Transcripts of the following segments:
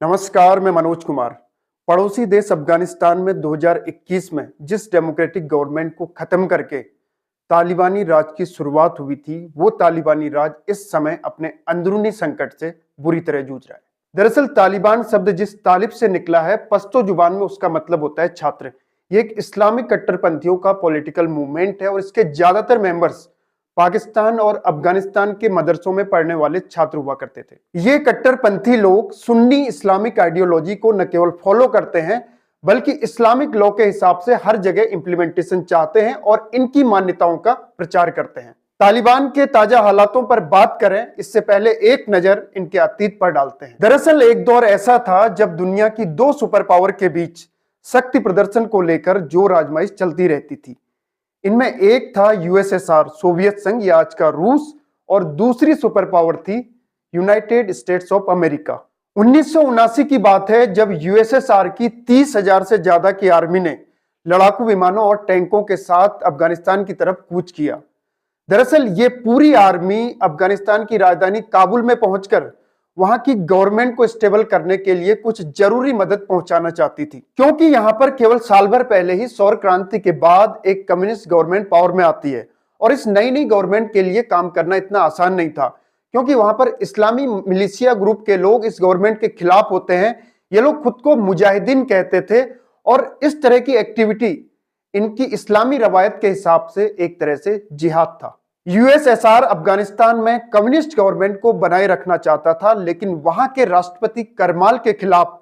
नमस्कार, मैं मनोज कुमार। पड़ोसी देश अफगानिस्तान में 2021 में जिस डेमोक्रेटिक गवर्नमेंट को खत्म करके तालिबानी राज की शुरुआत हुई थी, वो तालिबानी राज इस समय अपने अंदरूनी संकट से बुरी तरह जूझ रहा है। दरअसल तालिबान शब्द जिस तालिब से निकला है, पश्तो जुबान में उसका मतलब होता है छात्र। ये एक इस्लामिक कट्टरपंथियों का पॉलिटिकल मूवमेंट है और इसके ज्यादातर मेंबर्स पाकिस्तान और अफगानिस्तान के मदरसों में पढ़ने वाले छात्र हुआ करते थे। ये कट्टरपंथी लोग सुन्नी इस्लामिक आइडियोलॉजी को न केवल फॉलो करते हैं, बल्कि इस्लामिक लॉ के हिसाब से हर जगह इंप्लीमेंटेशन चाहते हैं और इनकी मान्यताओं का प्रचार करते हैं। तालिबान के ताजा हालातों पर बात करें, इससे पहले एक नजर इनके अतीत पर डालते हैं। दरअसल एक दौर ऐसा था जब दुनिया की दो सुपर पावर के बीच शक्ति प्रदर्शन को लेकर जोर आजमाइश चलती रहती थी। इनमें एक था यूएसएसआर, सोवियत संघ या आज का रूस, और दूसरी सुपर पावर थी यूनाइटेड स्टेट्स ऑफ अमेरिका। 1979 की बात है जब यूएसएसआर की 30,000 से ज्यादा की आर्मी ने लड़ाकू विमानों और टैंकों के साथ अफगानिस्तान की तरफ कूच किया। दरअसल ये पूरी आर्मी अफगानिस्तान की राजधानी काबुल में पहुंचकर वहां की गवर्नमेंट को स्टेबल करने के लिए कुछ जरूरी मदद पहुंचाना चाहती थी, क्योंकि यहां पर केवल साल भर पहले ही सौर क्रांति के बाद एक कम्युनिस्ट गवर्नमेंट पावर में आती है और इस नई गवर्नमेंट के लिए काम करना इतना आसान नहीं था, क्योंकि वहां पर इस्लामी मिलिशिया ग्रुप के लोग इस गवर्नमेंट के खिलाफ होते हैं। ये लोग खुद को मुजाहिदीन कहते थे और इस तरह की एक्टिविटी इनकी इस्लामी रवायत के हिसाब से एक तरह से जिहाद था। यूएसएसआर अफगानिस्तान में कम्युनिस्ट गवर्नमेंट को बनाए रखना चाहता था, लेकिन वहां के राष्ट्रपति करमाल के खिलाफ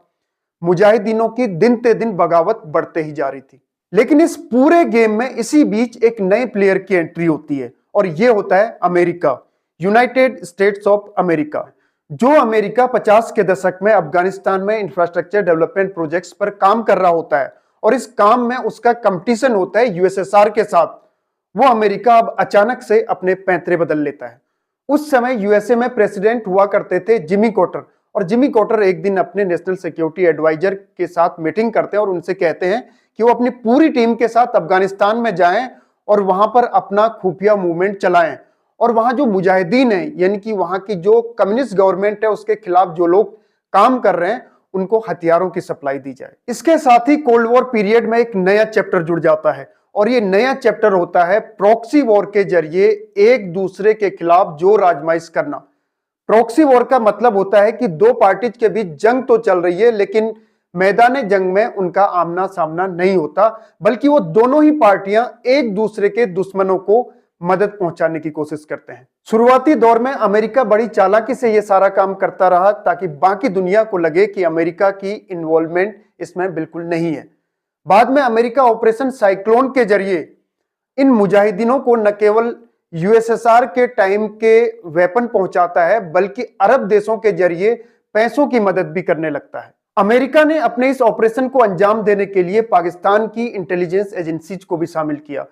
मुजाहिदीनों की दिन ते दिन बगावत बढ़ते ही जा रही थी। लेकिन इस पूरे गेम में इसी बीच एक नए प्लेयर की एंट्री होती है और यह होता है America, United states of America. जो अमेरिका 50 के दशक में अफगानिस्तान में इंफ्रास्ट्रक्चर डेवलपमेंट प्रोजेक्ट्स पर काम कर रहा होता है और इस काम में उसका कंपटीशन होता है यूएसएसआर के साथ, वो अमेरिका अब अचानक से अपने पैंतरे बदल लेता है। उस समय यूएसए में प्रेसिडेंट हुआ करते थे जिमी कार्टर, और जिमी कार्टर एक दिन अपने नेशनल सिक्योरिटी एडवाइजर के साथ मीटिंग करते हैं और उनसे कहते हैं कि वो अपनी पूरी टीम के साथ अफगानिस्तान में जाएं और वहां पर अपना खुफिया मूवमेंट चलाएं और वहां जो मुजाहिदीन है, यानी कि वहां की जो कम्युनिस्ट गवर्नमेंट है उसके खिलाफ जो लोग काम कर रहे हैं, उनको हथियारों की सप्लाई दी जाए। इसके साथ ही कोल्ड वॉर पीरियड में एक नया चैप्टर जुड़ जाता है और ये नया चैप्टर होता है प्रॉक्सी वॉर के जरिए एक दूसरे के खिलाफ जोर आजमाइश करना। प्रॉक्सी वॉर का मतलब होता है कि दो पार्टीज के बीच जंग तो चल रही है, लेकिन मैदान जंग में उनका आमना सामना नहीं होता, बल्कि वो दोनों ही पार्टियां एक दूसरे के दुश्मनों को मदद पहुंचाने की कोशिश करते हैं। शुरुआती दौर में अमेरिका बड़ी चालाकी से यह सारा काम करता रहा ताकि बाकी दुनिया को लगे कि अमेरिका की इन्वॉल्वमेंट इसमें बिल्कुल नहीं है। बाद में अमेरिका ऑपरेशन साइक्लोन के जरिए इन मुजाहिदीनों को न केवल यूएसएसआर के टाइम के वेपन पहुंचाता है, बल्कि अरब देशों के जरिए पैसों की मदद भी करने लगता है। अमेरिका ने अपने इस ऑपरेशन को अंजाम देने के लिए पाकिस्तान की इंटेलिजेंस एजेंसीज को भी शामिल किया,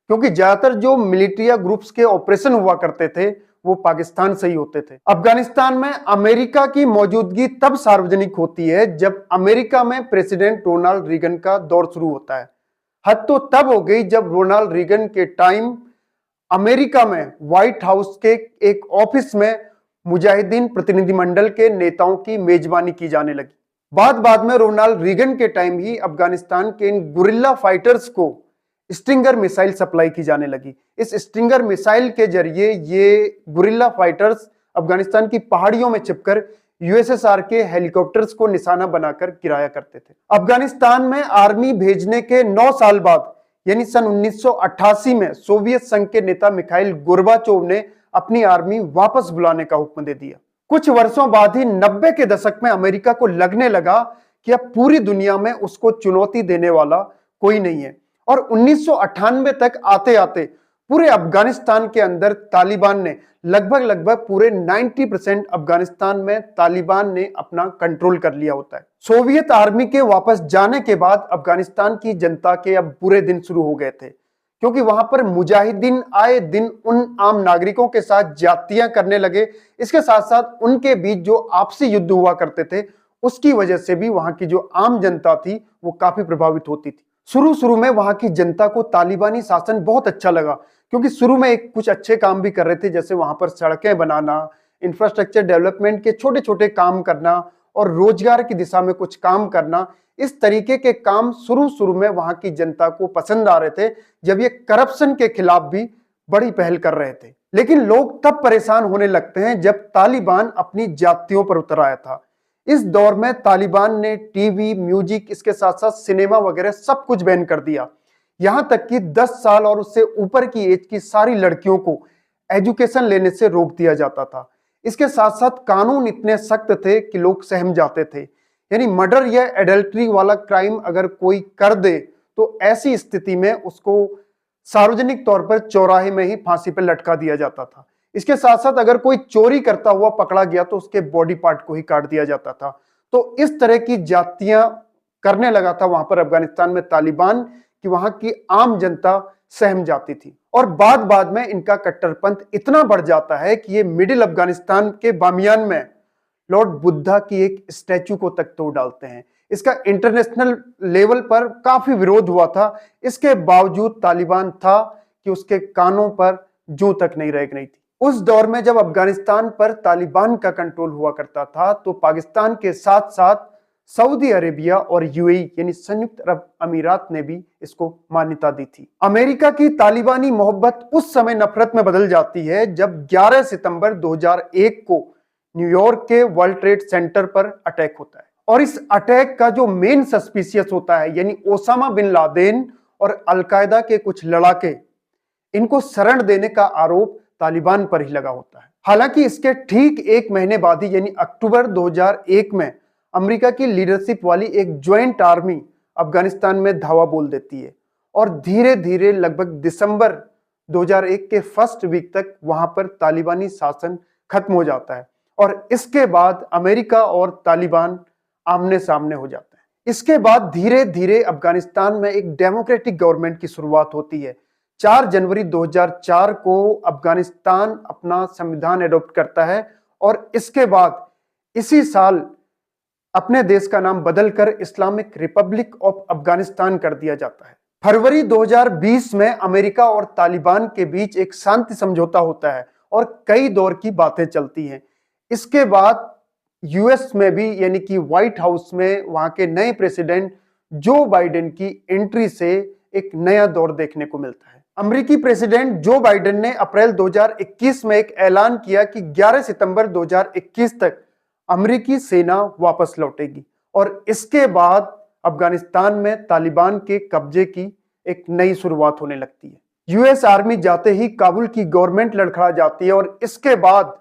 क्योंकि ज्यादातर जो मिलिट्री ग्रुप्स के ऑपरेशन हुआ करते थे वो पाकिस्तान से ही होते थे। अफगानिस्तान में अमेरिका की मौजूदगी तब सार्वजनिक होती है जब अमेरिका में प्रेसिडेंट रोनाल्ड रीगन का दौर शुरू होता है। हद तो तब हो गई जब रोनाल्ड रीगन के टाइम अमेरिका में व्हाइट हाउस के एक ऑफिस में मुजाहिदीन प्रतिनिधिमंडल के नेताओं की मेजबानी की जाने लगी। बाद में रोनाल्ड रीगन के टाइम ही अफगानिस्तान के इन गुरिल्ला फाइटर्स को स्ट्रिंगर मिसाइल सप्लाई की जाने लगी। इस स्ट्रिंगर मिसाइल के जरिए ये गुरिल्ला फाइटर्स अफगानिस्तान की पहाड़ियों में छिपकर यूएसएसआर के हेलीकॉप्टर्स को निशाना बनाकर गिराया करते थे। अफगानिस्तान में आर्मी भेजने के 9 साल बाद यानी सन 1988 में सोवियत संघ के नेता मिखाइल गोर्बाचोव ने अपनी आर्मी वापस बुलाने का हुक्म दे दिया। कुछ वर्षों बाद ही 90 के दशक में अमेरिका को लगने लगा कि अब पूरी दुनिया में उसको चुनौती देने वाला कोई नहीं है, और 1998 तक आते आते पूरे अफगानिस्तान के अंदर तालिबान ने लगभग पूरे 90% अफगानिस्तान में तालिबान ने अपना कंट्रोल कर लिया होता है। सोवियत आर्मी के वापस जाने के बाद अफगानिस्तान की जनता के अब बुरे दिन शुरू हो गए थे, क्योंकि वहां पर मुजाहिदीन आए दिन उन आम नागरिकों के साथ ज्यादतियां करने लगे। इसके साथ साथ उनके बीच जो आपसी युद्ध हुआ करते थे, उसकी वजह से भी वहां की जो आम जनता थी वो काफी प्रभावित होती थी। शुरू में वहां की जनता को तालिबानी शासन बहुत अच्छा लगा, क्योंकि शुरू में कुछ अच्छे काम भी कर रहे थे, जैसे वहां पर सड़कें बनाना, इंफ्रास्ट्रक्चर डेवलपमेंट के छोटे छोटे काम करना और रोजगार की दिशा में कुछ काम करना, इस तरीके के काम शुरू में वहां की जनता को पसंद आ रहे थे, जब ये करप्शन के खिलाफ भी बड़ी पहल कर रहे थे। लेकिन लोग तब परेशान होने लगते हैं जब तालिबान अपनी जातियों पर उतर आया था। इस दौर में तालिबान ने टीवी, म्यूजिक, इसके साथ साथ सिनेमा वगैरह सब कुछ बैन कर दिया। यहां तक कि 10 साल और उससे ऊपर की एज की सारी लड़कियों को एजुकेशन लेने से रोक दिया जाता था। इसके साथ साथ कानून इतने सख्त थे कि लोग सहम जाते थे। यानी मर्डर या एडल्ट्री वाला क्राइम अगर कोई कर दे तो ऐसी स्थिति में उसको सार्वजनिक तौर पर चौराहे में ही फांसी पर लटका दिया जाता था। इसके साथ साथ अगर कोई चोरी करता हुआ पकड़ा गया तो उसके बॉडी पार्ट को ही काट दिया जाता था। तो इस तरह की जातियां करने लगा था वहां पर अफगानिस्तान में तालिबान, कि वहां की आम जनता सहम जाती थी। और बाद में इनका कट्टरपंथ इतना बढ़ जाता है कि ये मिडिल अफगानिस्तान के बामियान में लॉर्ड बुद्धा की एक स्टैचू को तक तोड़ डालते हैं। इसका इंटरनेशनल लेवल पर काफी विरोध हुआ था। इसके बावजूद तालिबान था कि उसके कानों पर जूं तक नहीं रह गई थी। उस दौर में जब अफगानिस्तान पर तालिबान का कंट्रोल हुआ करता था तो पाकिस्तान के साथ साथ सऊदी अरेबिया और यूएई यानी संयुक्त अरब अमीरात ने भी इसको मान्यता दी थी। अमेरिका की तालिबानी मोहब्बत उस समय नफरत में बदल जाती है जब 11 सितंबर 2001 को न्यूयॉर्क के वर्ल्ड ट्रेड सेंटर पर अटैक होता है। और इस अटैक का जो मेन सस्पिशियस होता है यानी ओसामा बिन लादेन और अलकायदा के कुछ लड़ाके, इनको शरण देने का आरोप तालिबान पर ही लगा होता है। हालांकि इसके ठीक एक महीने बाद ही यानी अक्टूबर 2001 में अमेरिका की लीडरशिप वाली एक ज्वाइंट आर्मी अफगानिस्तान में धावा बोल देती है और धीरे धीरे लगभग दिसंबर 2001 के फर्स्ट वीक तक वहां पर तालिबानी शासन खत्म हो जाता है और इसके बाद अमेरिका और तालिबान आमने सामने हो जाते हैं। इसके बाद धीरे धीरे अफगानिस्तान में एक डेमोक्रेटिक गवर्नमेंट की शुरुआत होती है। 4 जनवरी 2004 को अफगानिस्तान अपना संविधान एडॉप्ट करता है और इसके बाद इसी साल अपने देश का नाम बदलकर इस्लामिक रिपब्लिक ऑफ अफगानिस्तान कर दिया जाता है। फरवरी 2020 में अमेरिका और तालिबान के बीच एक शांति समझौता होता है और कई दौर की बातें चलती हैं। इसके बाद यूएस में भी यानी कि व्हाइट हाउस में वहां के नए प्रेसिडेंट जो बाइडेन की एंट्री से एक नया दौर देखने को मिलता है। अमेरिकी प्रेसिडेंट जो बाइडेन ने अप्रैल 2021 में एक ऐलान किया कि 11 सितंबर 2021 तक अमेरिकी सेना वापस लौटेगी और इसके बाद अफगानिस्तान में तालिबान के कब्जे की एक नई शुरुआत होने लगती है। यूएस आर्मी जाते ही काबुल की गवर्नमेंट लड़खड़ा जाती है और इसके बाद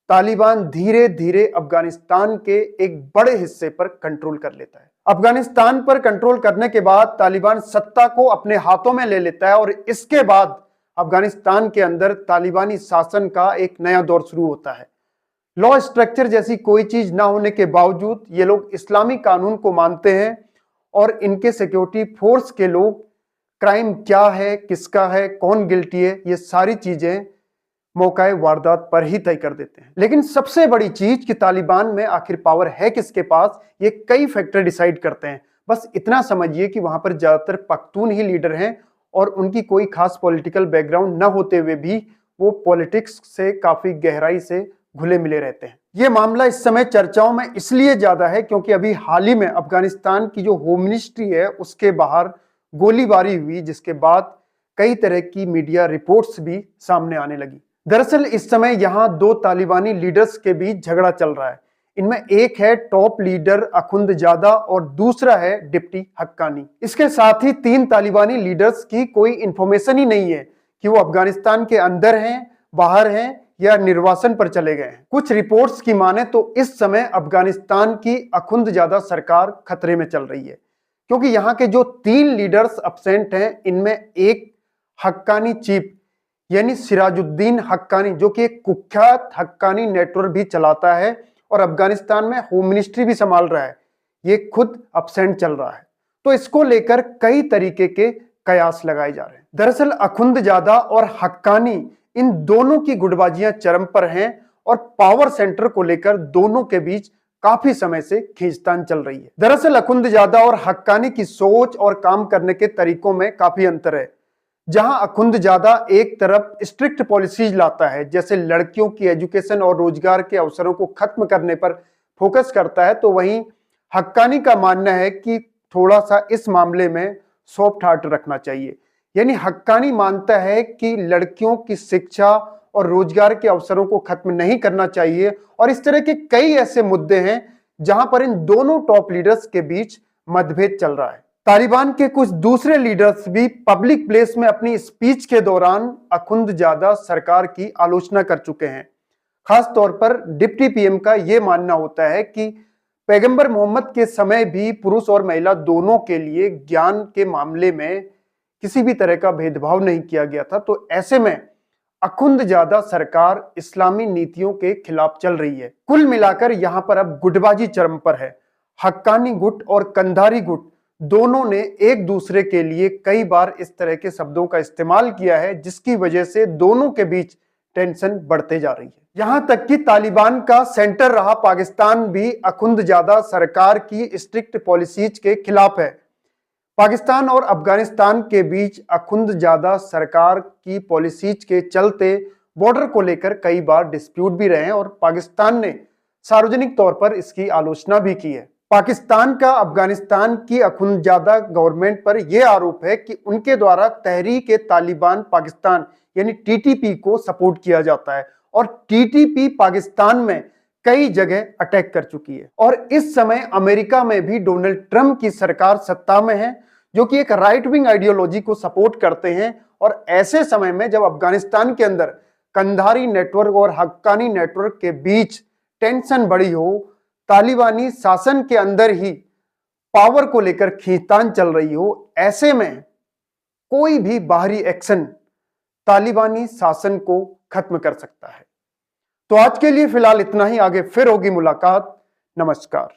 तालिबान धीरे धीरे अफगानिस्तान के एक बड़े हिस्से पर कंट्रोल कर लेता है। अफगानिस्तान पर कंट्रोल करने के बाद तालिबान सत्ता को अपने हाथों में ले लेता है और इसके बाद अफगानिस्तान के अंदर तालिबानी शासन का एक नया दौर शुरू होता है। लॉ स्ट्रक्चर जैसी कोई चीज ना होने के बावजूद ये लोग इस्लामी कानून को मानते हैं और इनके सिक्योरिटी फोर्स के लोग क्राइम क्या है, किसका है, कौन गिल्टी है, ये सारी चीजें मौकाए वारदात पर ही तय कर देते हैं। लेकिन सबसे बड़ी चीज कि तालिबान में आखिर पावर है किसके पास, ये कई फैक्टर डिसाइड करते हैं। बस इतना समझिए कि वहां पर ज्यादातर पख्तून ही लीडर हैं और उनकी कोई खास पॉलिटिकल बैकग्राउंड न होते हुए भी वो पॉलिटिक्स से काफी गहराई से घुले मिले रहते हैं। ये मामला इस समय चर्चाओं में इसलिए ज्यादा है क्योंकि अभी हाल ही में अफगानिस्तान की जो होम मिनिस्ट्री है उसके बाहर गोलीबारी हुई, जिसके बाद कई तरह की मीडिया रिपोर्ट्स भी सामने आने लगी। दरअसल इस समय यहाँ 2 तालिबानी लीडर्स के बीच झगड़ा चल रहा है। इनमें एक है टॉप लीडर अखुंदजादा और दूसरा है डिप्टी हक्कानी। इसके साथ ही 3 तालिबानी लीडर्स की कोई इंफॉर्मेशन ही नहीं है कि वो अफगानिस्तान के अंदर हैं, बाहर हैं या निर्वासन पर चले गए हैं। कुछ रिपोर्ट्स की माने तो इस समय अफगानिस्तान की अखुंदजादा सरकार खतरे में चल रही है क्योंकि यहाँ के जो 3 लीडर्स अब्सेंट हैं इनमें एक हक्कानी चीफ यानी सिराजुद्दीन हक्कानी, जो कि एक कुख्यात हक्कानी नेटवर्क भी चलाता है और अफगानिस्तान में होम मिनिस्ट्री भी संभाल रहा है, ये खुद अब्सेंट चल रहा है। तो इसको लेकर कई तरीके के कयास लगाए जा रहे हैं। दरअसल अखुंदजादा और हक्कानी इन दोनों की गुटबाजियां चरम पर हैं और पावर सेंटर को लेकर दोनों के बीच काफी समय से खींचतान चल रही है। दरअसल अखुंदजादा और हक्कानी की सोच और काम करने के तरीकों में काफी अंतर है। जहां अखुंदजादा एक तरफ स्ट्रिक्ट पॉलिसीज लाता है, जैसे लड़कियों की एजुकेशन और रोजगार के अवसरों को खत्म करने पर फोकस करता है, तो वहीं हक्कानी का मानना है कि थोड़ा सा इस मामले में सॉफ्ट हार्ट रखना चाहिए। यानी हक्कानी मानता है कि लड़कियों की शिक्षा और रोजगार के अवसरों को खत्म नहीं करना चाहिए, और इस तरह के कई ऐसे मुद्दे हैं जहां पर इन दोनों टॉप लीडर्स के बीच मतभेद चल रहा है। तालिबान के कुछ दूसरे लीडर्स भी पब्लिक प्लेस में अपनी स्पीच के दौरान अखुंदजादा सरकार की आलोचना कर चुके हैं। खास तौर पर डिप्टी पीएम का यह मानना होता है कि पैगंबर मोहम्मद के समय भी पुरुष और महिला दोनों के लिए ज्ञान के मामले में किसी भी तरह का भेदभाव नहीं किया गया था। तो ऐसे में अखुंदजादा सरकार इस्लामी नीतियों के खिलाफ चल रही है। कुल मिलाकर यहां पर अब गुटबाजी चरम पर है। हक्कानी गुट और कंधारी गुट दोनों ने एक दूसरे के लिए कई बार इस तरह के शब्दों का इस्तेमाल किया है, जिसकी वजह से दोनों के बीच टेंशन बढ़ते जा रही है। यहां तक कि तालिबान का सेंटर रहा पाकिस्तान भी अखुंदजादा सरकार की स्ट्रिक्ट पॉलिसीज के खिलाफ है। पाकिस्तान और अफगानिस्तान के बीच अखुंदजादा सरकार की पॉलिसीज के चलते बॉर्डर को लेकर कई बार डिस्प्यूट भी रहे हैं, और पाकिस्तान ने सार्वजनिक तौर पर इसकी आलोचना भी की है। पाकिस्तान का अफगानिस्तान की अखुंदजादा गवर्नमेंट पर यह आरोप है कि उनके द्वारा तहरीक तालिबान पाकिस्तान यानी टीटीपी को सपोर्ट किया जाता है, और टीटीपी पाकिस्तान में कई जगह अटैक कर चुकी है। और इस समय अमेरिका में भी डोनाल्ड ट्रंप की सरकार सत्ता में है, जो कि एक राइट विंग आइडियोलॉजी को सपोर्ट करते हैं। और ऐसे समय में जब अफगानिस्तान के अंदर कंधारी नेटवर्क और हक्कानी नेटवर्क के बीच टेंशन बढ़ी हो, तालिबानी शासन के अंदर ही पावर को लेकर खींचतान चल रही हो, ऐसे में कोई भी बाहरी एक्शन तालिबानी शासन को खत्म कर सकता है। तो आज के लिए फिलहाल इतना ही, आगे फिर होगी मुलाकात। नमस्कार।